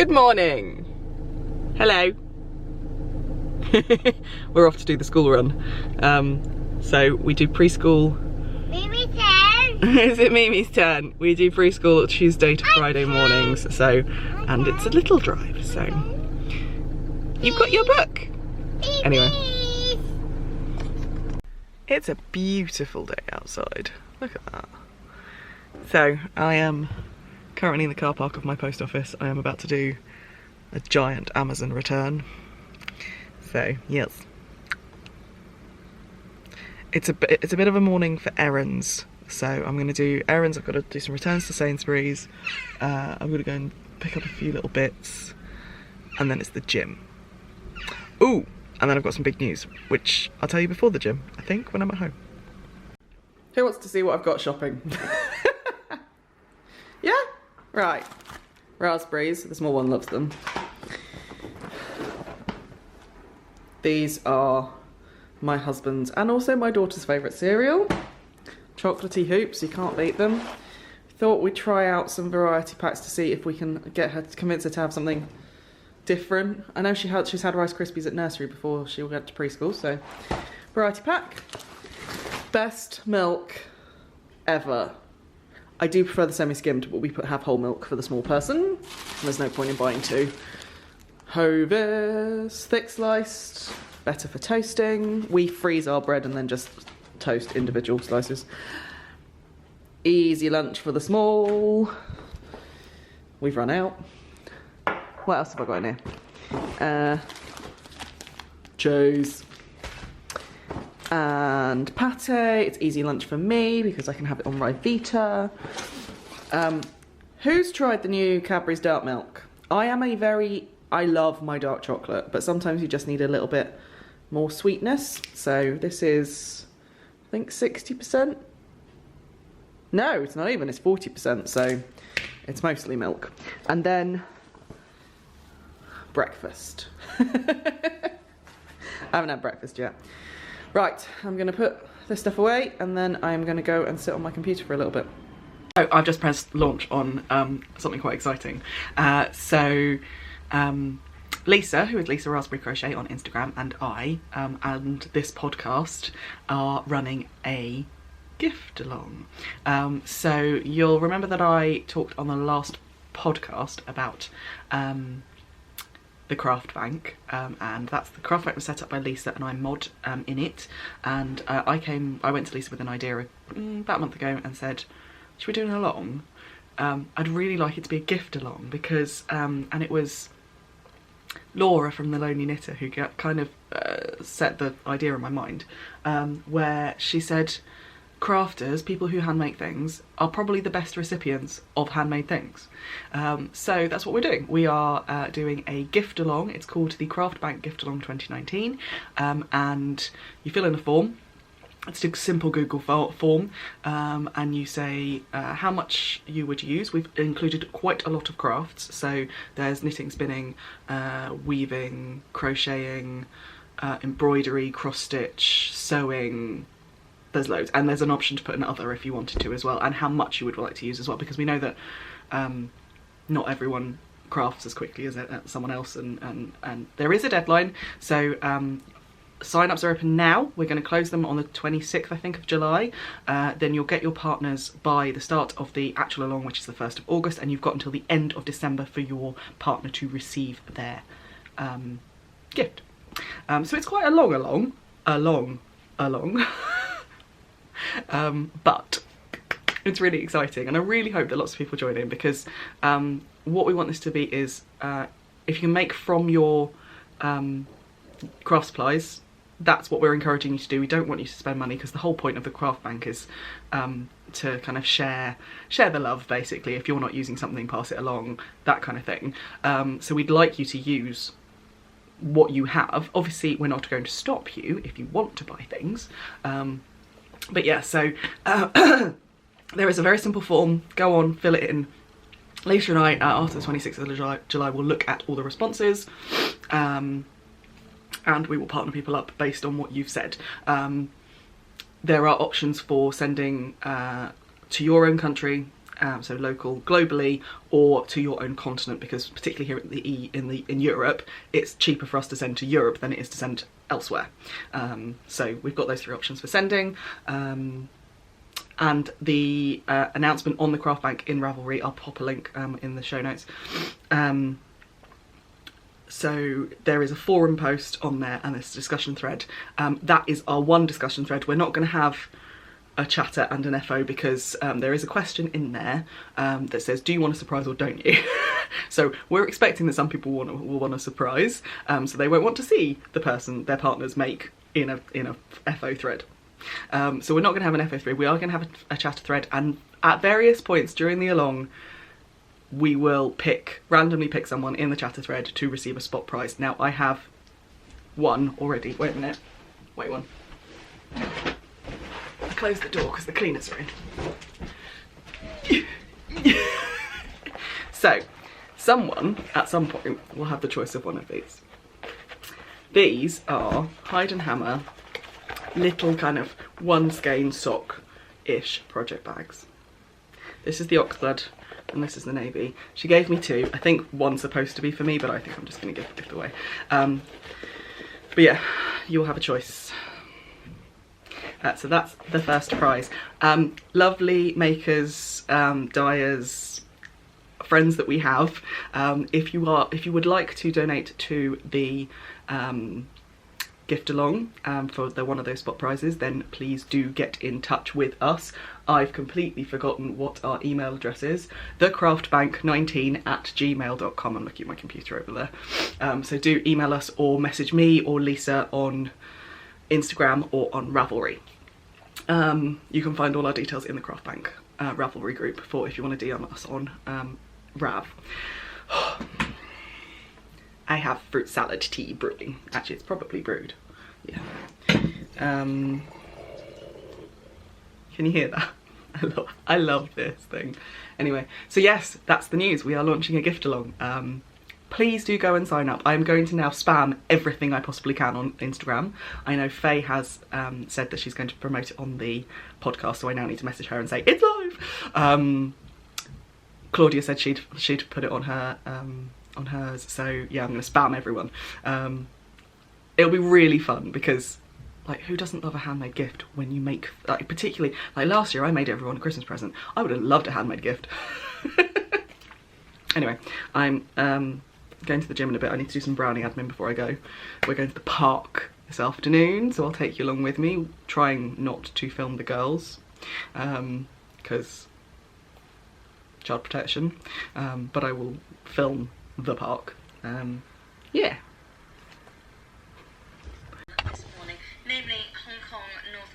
Good morning. Hello. We're off to do the school run. So we do preschool. Mimi's turn. Is it Mimi's turn? We do preschool Tuesday to Friday mornings. So, and it's a little drive. So you've got your book. Anyway, it's a beautiful day outside. Look at that. So I am currently in the car park of my post office. I am about to do a giant Amazon return. So yes, it's a bit of a morning for errands. So I'm going to do errands. I've got to do some returns to Sainsbury's. I'm going to go and pick up a few little bits, and then it's the gym. Ooh, and then I've got some big news, which I'll tell you before the gym, I think, when I'm at home. Who wants to see what I've got shopping? Yeah? Right. Raspberries, the small one loves them. These are my husband's and also my daughter's favourite cereal. Chocolatey hoops, you can't beat them. Thought we'd try out some variety packs to see if we can get her to convince her to have something different. I know she's had Rice Krispies at nursery before she went to preschool, so variety pack. Best milk ever. I do prefer the semi-skimmed, but we have whole milk for the small person. There's no point in buying two. Hovis, thick sliced, better for toasting. We freeze our bread and then just toast individual slices. Easy lunch for the small. We've run out. What else have I got in here? Cheese. And pate. It's easy lunch for me because I can have it on Ryvita. Who's tried the new Cadbury's dark milk? I love my dark chocolate, but sometimes you just need a little bit more sweetness. So this is, I think, 60%. No, it's not even, it's 40%, so it's mostly milk. And then breakfast. I haven't had breakfast yet. Right, I'm going to put this stuff away and then I'm going to go and sit on my computer for a little bit. Oh, I've just pressed launch on something quite exciting. Lisa, who is Lisa Raspberry Crochet on Instagram, and I, and this podcast are running a gift along. So you'll remember that I talked on the last podcast about the craft bank, and that's the craft bank was set up by Lisa and I mod in it, and I went to Lisa with an idea about a month ago and said, should we do an along? I'd really like it to be a gift along because and it was Laura from The Lonely Knitter who kind of set the idea in my mind, where she said crafters, people who handmake things, are probably the best recipients of handmade things. So that's what we're doing. We are doing a gift along. It's called the Craft Bank Gift Along 2019, and you fill in a form. It's a simple Google form, and you say how much you would use. We've included quite a lot of crafts, so there's knitting, spinning, weaving, crocheting, embroidery, cross-stitch, sewing. There's loads, and there's an option to put an other if you wanted to as well, and how much you would like to use as well, because we know that not everyone crafts as quickly as someone else, and there is a deadline. So sign-ups are open now. We're going to close them on the 26th, I think, of July. Then you'll get your partners by the start of the actual along, which is the 1st of August, and you've got until the end of December for your partner to receive their gift. So it's quite a long along. But it's really exciting, and I really hope that lots of people join in, because what we want this to be is if you can make from your craft supplies, that's what we're encouraging you to do. We don't want you to spend money, because the whole point of the craft bank is to kind of share the love, basically. If you're not using something, pass it along, that kind of thing. So we'd like you to use what you have. Obviously we're not going to stop you if you want to buy things, but yeah, so there is a very simple form. Go on, fill it in. Lisa and I, after the 26th of July, will look at all the responses, and we will partner people up based on what you've said. There are options for sending to your own country, so local globally or to your own continent, because particularly here in Europe, it's cheaper for us to send to Europe than it is to send elsewhere. So we've got those 3 options for sending. And the announcement on the craft bank in Ravelry, I'll pop a link in the show notes. So there is a forum post on there and there's a discussion thread. That is our one discussion thread. We're not going to have a chatter and an FO because there is a question in there that says, do you want a surprise or don't you? So we're expecting that some people will want a surprise, so they won't want to see the person their partners make in a FO thread. So we're not going to have an FO thread. We are going to have a chatter thread, and at various points during the along we will randomly pick someone in the chatter thread to receive a spot prize. Now I have one already. Wait a minute. Wait one. Close the door because the cleaners are in. So, someone at some point will have the choice of one of these. These are Hide and Hammer little kind of one skein sock-ish project bags. This is the Oxblood and this is the navy. She gave me 2. I think one's supposed to be for me, but I think I'm just going to give the gift away. But yeah, you'll have a choice. So that's the first prize. Lovely makers, dyers, friends that we have. If you would like to donate to the gift along for one of those spot prizes, then please do get in touch with us. I've completely forgotten what our email address is. thecraftbank19@gmail.com. I'm looking at my computer over there. So do email us or message me or Lisa on Instagram or on Ravelry. You can find all our details in the Craft Bank Ravelry group for if you want to DM us on Rav. I have fruit salad tea brewing. Actually, it's probably brewed. Yeah. Can you hear that? I love this thing. Anyway, so yes, that's the news. We are launching a gift along. Please do go and sign up. I'm going to now spam everything I possibly can on Instagram. I know Faye has said that she's going to promote it on the podcast, so I now need to message her and say, it's live! Claudia said she'd put it on her on hers, so yeah, I'm going to spam everyone. It'll be really fun because, like, who doesn't love a handmade gift when you make, like, particularly, like last year I made everyone a Christmas present. I would have loved a handmade gift. Anyway, I'm going to the gym in a bit. I need to do some brownie admin before I go. We're going to the park this afternoon, so I'll take you along with me, trying not to film the girls, because child protection, but I will film the park. Yeah. This morning, namely Hong Kong, North.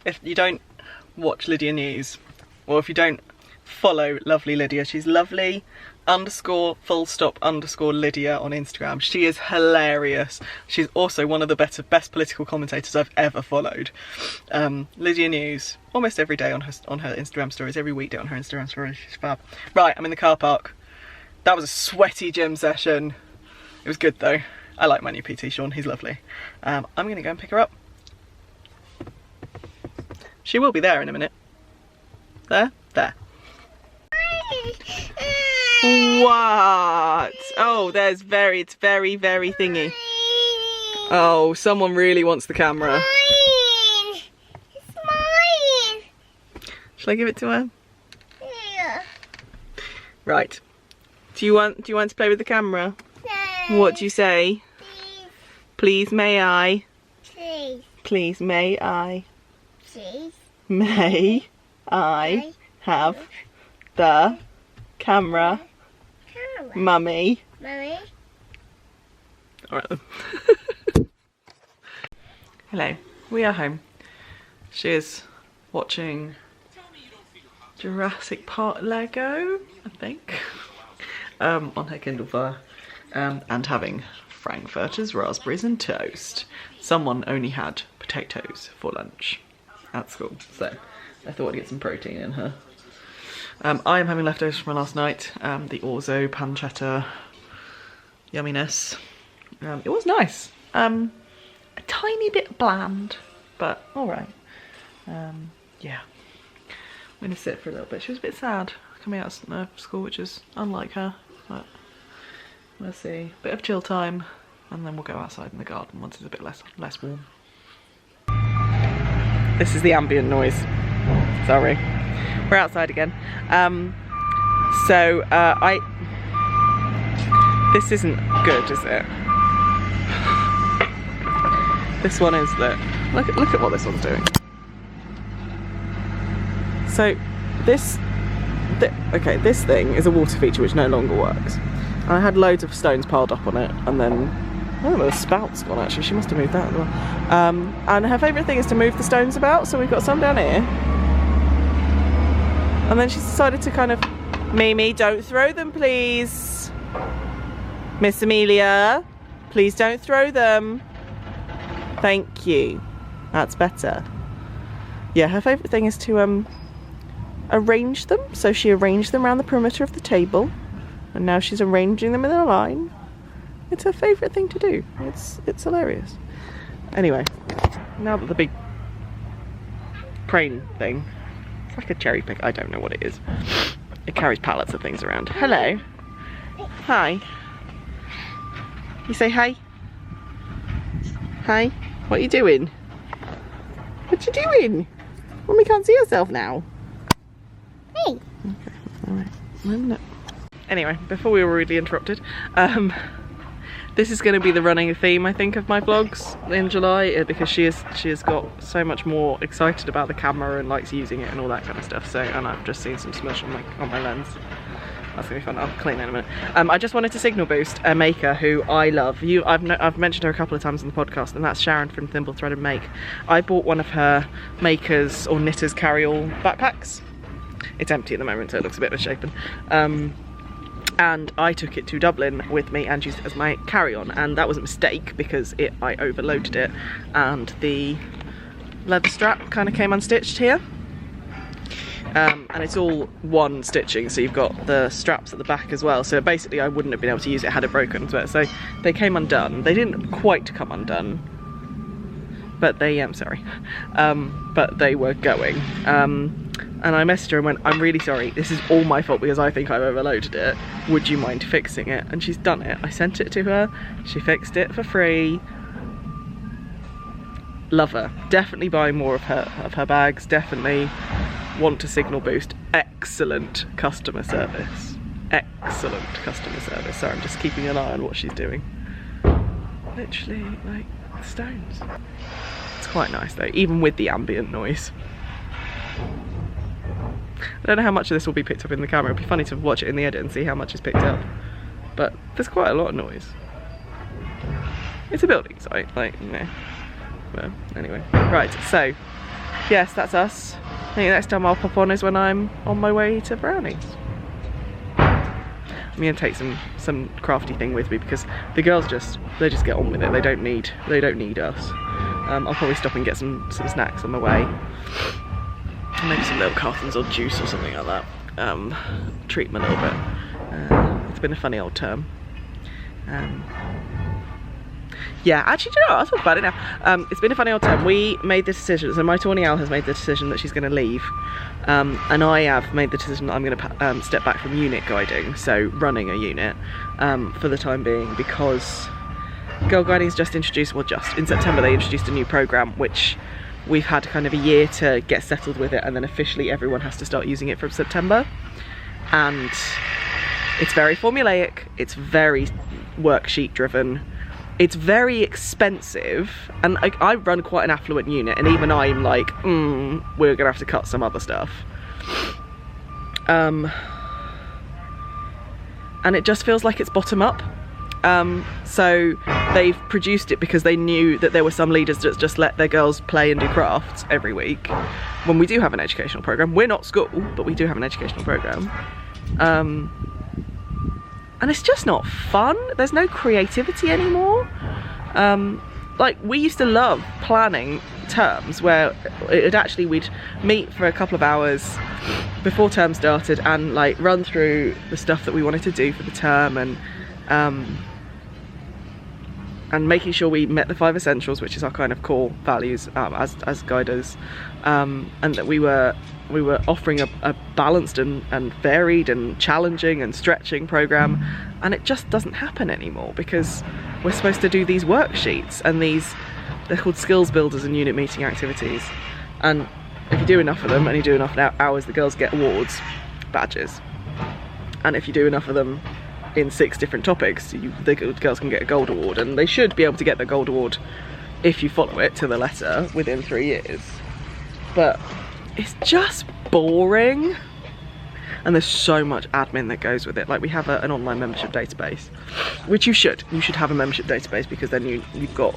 If you don't watch Lydia News, or if you don't follow lovely Lydia, she's lovely _full_stop_ Lydia on Instagram. She is hilarious. She's also one of the best political commentators I've ever followed. Lydia News, almost every day on her Instagram stories, every weekday on her Instagram stories. She's fab. Right, I'm in the car park. That was a sweaty gym session. It was good though. I like my new PT Sean, he's lovely. I'm gonna go and pick her up. She will be there in a minute. There? There. What? Oh, it's very thingy. Oh, someone really wants the camera. Mine. It's mine. Shall I give it to her? Yeah. Right. Do you want to play with the camera? No. What do you say? Please. Please may I? Please. Please may I? Please. May I have the camera, Mummy? Mummy. Alright then. Hello, we are home. She is watching Jurassic Park Lego, I think, on her Kindle Fire, and having Frankfurters, raspberries and toast. Someone only had potatoes for lunch at school, so I thought I'd get some protein in her. I am having leftovers from last night. The orzo pancetta yumminess. It was nice. A tiny bit bland, but all right. Yeah, I'm gonna sit for a little bit. She was a bit sad coming out of school, which is unlike her, but we'll see. Bit of chill time, and then we'll go outside in the garden once it's a bit less warm. This is the ambient noise. Sorry, we're outside again. This isn't good, is it? This one is. Look at what this one's doing. So this thing is a water feature which no longer works. And I had loads of stones piled up on it, and then oh, the spout's gone actually. She must have moved that as well. And her favourite thing is to move the stones about. So we've got some down here, and then she's decided to kind of, Mimi, don't throw them, please. Miss Amelia, please don't throw them. Thank you. That's better. Yeah, her favourite thing is to arrange them. So she arranged them around the perimeter of the table, and now she's arranging them in a line. It's her favourite thing to do. It's hilarious. Anyway, now that the big crane thing, it's like a cherry pick, I don't know what it is. It carries pallets of things around. Hello. Hi. You say hi? Hi. What are you doing? What you doing? Mummy can't see herself now. Hey. Okay, alright. Anyway, before we were rudely interrupted, this is going to be the running theme, I think, of my vlogs in July, because she has got so much more excited about the camera and likes using it and all that kind of stuff. So, and I've just seen some smush on my lens. That's gonna be fun. I'll clean it in a minute. I just wanted to signal boost a maker who I love. I've mentioned her a couple of times on the podcast, and that's Sharon from Thimble Thread and Make. I bought one of her makers or knitters carry-all backpacks. It's empty at the moment, so it looks a bit misshapen. And I took it to Dublin with me and used it as my carry-on, and that was a mistake because I overloaded it, and the leather strap kind of came unstitched here. And it's all one stitching, so you've got the straps at the back as well, so basically I wouldn't have been able to use it had it broken. So they came undone. They didn't quite come undone, but they but they were going. And I messaged her and went, I'm really sorry, this is all my fault because I think I've overloaded it. Would you mind fixing it? And she's done it. I sent it to her, she fixed it for free. Love her. Definitely buy more of her bags, definitely want to signal boost. Excellent customer service. Excellent customer service. Sorry, I'm just keeping an eye on what she's doing. Literally, like, stones. It's quite nice though, even with the ambient noise. I don't know how much of this will be picked up in the camera. It'll be funny to watch it in the edit and see how much is picked up. But there's quite a lot of noise. It's a building site, like, you know. Well, anyway. Right, so, yes, that's us. I think the next time I'll pop on is when I'm on my way to Brownies. I'm gonna take some crafty thing with me because the girls they just get on with it. They don't need us. I'll probably stop and get some snacks on the way. Maybe some little cartons or juice or something like that. Treat them a little bit. It's been a funny old term. Yeah, actually, do you know what? I'll talk about it now. It's been a funny old term. We made the decision, so my Tawny Owl has made the decision that she's going to leave. And I have made the decision that I'm going to step back from unit guiding, so running a unit, for the time being, because Girl Guiding's just introduced, well, just in September they introduced a new programme, which we've had kind of a year to get settled with it, and then officially everyone has to start using it from September. And it's very formulaic, it's very worksheet driven, it's very expensive, and I run quite an affluent unit, and even I'm like, we're gonna have to cut some other stuff. And it just feels like it's bottom up. So they've produced it because they knew that there were some leaders that just let their girls play and do crafts every week when we do have an educational programme. We're not school, but we do have an educational programme. And it's just not fun. There's no creativity anymore. Like, we used to love planning terms where we'd meet for a couple of hours before term started and like run through the stuff that we wanted to do for the term, and making sure we met the 5 essentials, which is our kind of core values as guiders, and that we were offering a balanced and varied and challenging and stretching program. And it just doesn't happen anymore because we're supposed to do these worksheets, and they're called skills builders and unit meeting activities, and if you do enough of them and you do enough hours, the girls get awards, badges, and if you do enough of them in 6 different topics, the girls can get a gold award, and they should be able to get the gold award if you follow it to the letter within 3 years. But it's just boring, and there's so much admin that goes with it. Like, we have an online membership database, which you should have a membership database, because then you've got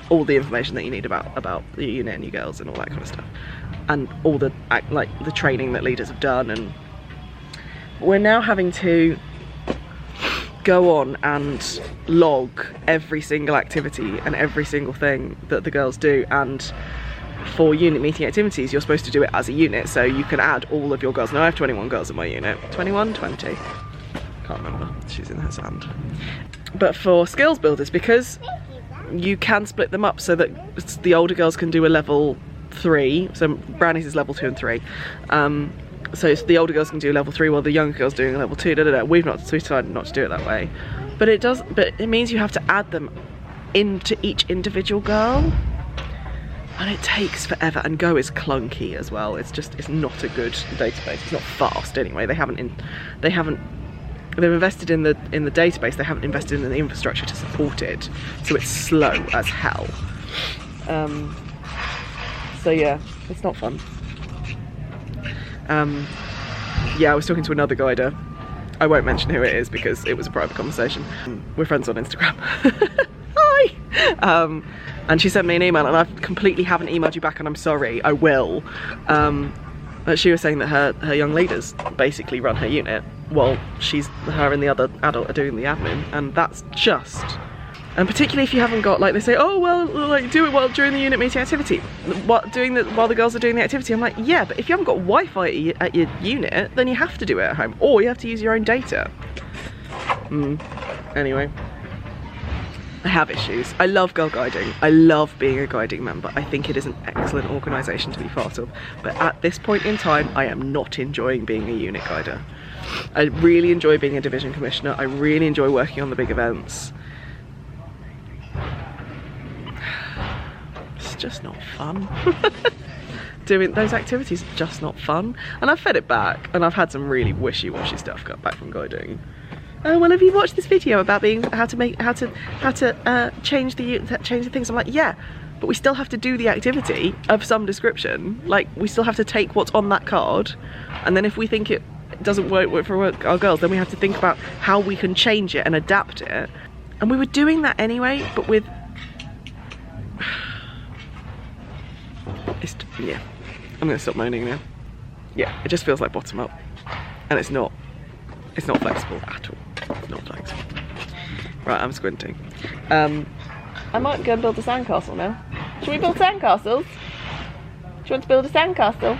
all the information that you need about the unit and your girls and all that kind of stuff, and all the the training that leaders have done. And we're now having to go on and log every single activity and every single thing that the girls do. And for unit meeting activities, you're supposed to do it as a unit, so you can add all of your girls. Now I have 21 girls in my unit. 21, 20, can't remember, she's in her sand. But for skills builders, because you can split them up so that the older girls can do a level 3, so Brownies is level 2 and 3, so the older girls can do level 3 while the younger girls doing level 2. We decided not to do it that way, but it means you have to add them into each individual girl, and it takes forever, and Go is clunky as well. It's not a good database. It's not fast anyway. They've invested in the database, they haven't invested in the infrastructure to support it, so it's slow as hell. So yeah, it's not fun. Yeah, I was talking to another guider. I won't mention who it is because it was a private conversation. We're friends on Instagram. Hi! And she sent me an email, and I completely haven't emailed you back, and I'm sorry, I will. But she was saying that her young leaders basically run her unit while her and the other adult are doing the admin, and that's just... And particularly if you haven't got, like, they say, oh well, like, do it during the unit meeting activity, while the girls are doing the activity. I'm like, yeah, but if you haven't got Wi-Fi at your unit, then you have to do it at home, or you have to use your own data. Anyway, I have issues. I love girl guiding. I love being a guiding member. I think it is an excellent organisation to be part of. But at this point in time, I am not enjoying being a unit guider. I really enjoy being a division commissioner. I really enjoy working on the big events. It's just not fun. Doing those activities are just not fun. And I've fed it back, and I've had some really wishy-washy stuff come back from guiding. Oh well, have you watched this video about how to change the things? I'm like, yeah, but we still have to do the activity of some description. Like, we still have to take what's on that card, and then if we think it doesn't work for our girls, then we have to think about how we can change it and adapt it. And we were doing that anyway, but with... yeah, I'm gonna stop moaning now. Yeah, it just feels like bottom up, and it's not flexible at all. It's not flexible. Right, I'm squinting. I might go and build a sandcastle now. Should we build sandcastles? Do you want to build a sandcastle?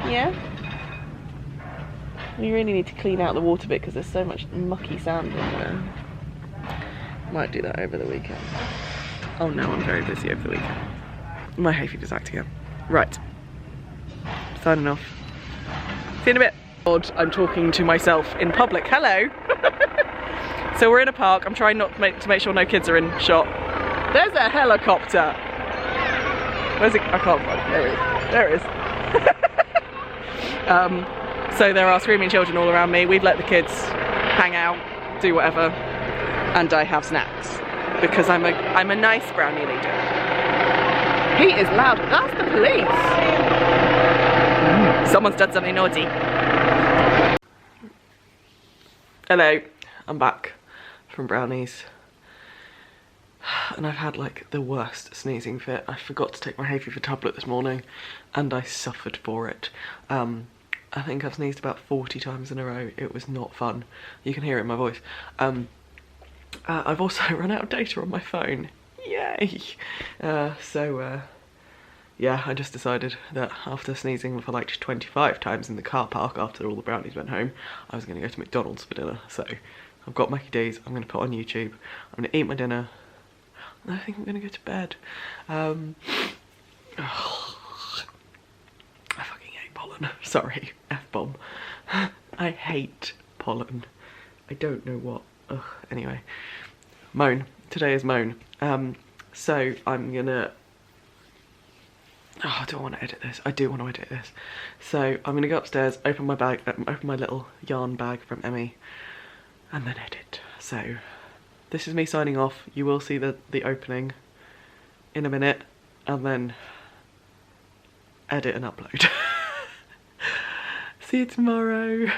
Yeah? We really need to clean out the water bit because there's so much mucky sand in there. Might do that over the weekend. Oh no, I'm very busy over the weekend. My hay fever's acting up. Right. Signing off. See you in a bit. I'm talking to myself in public. Hello. So we're in a park. I'm trying not to make sure no kids are in shot. There's a helicopter. Where's it? I can't find it. There it is. So there are screaming children all around me. We've let the kids hang out, do whatever, and I have snacks because I'm a nice brownie leader. He is loud. That's the police. Someone's done something naughty. Hello, I'm back from Brownies, and I've had like the worst sneezing fit. I forgot to take my hay fever tablet this morning, and I suffered for it. I think I've sneezed about 40 times in a row. It was not fun. You can hear it in my voice. I've also run out of data on my phone. Yay! Yeah, I just decided that after sneezing for like 25 times in the car park after all the brownies went home, I was going to go to McDonald's for dinner. So I've got Mackie D's, I'm going to put on YouTube, I'm going to eat my dinner, and I think I'm going to go to bed. I fucking hate pollen. Sorry, F-bomb. I hate pollen. I don't know what. Ugh. Anyway, moan. Today is moan. So I'm gonna. Oh, do I want to edit this? I do want to edit this. So I'm gonna go upstairs, open my bag, open my little yarn bag from Emmy, and then edit. So this is me signing off. You will see the opening in a minute, and then edit and upload. See you tomorrow.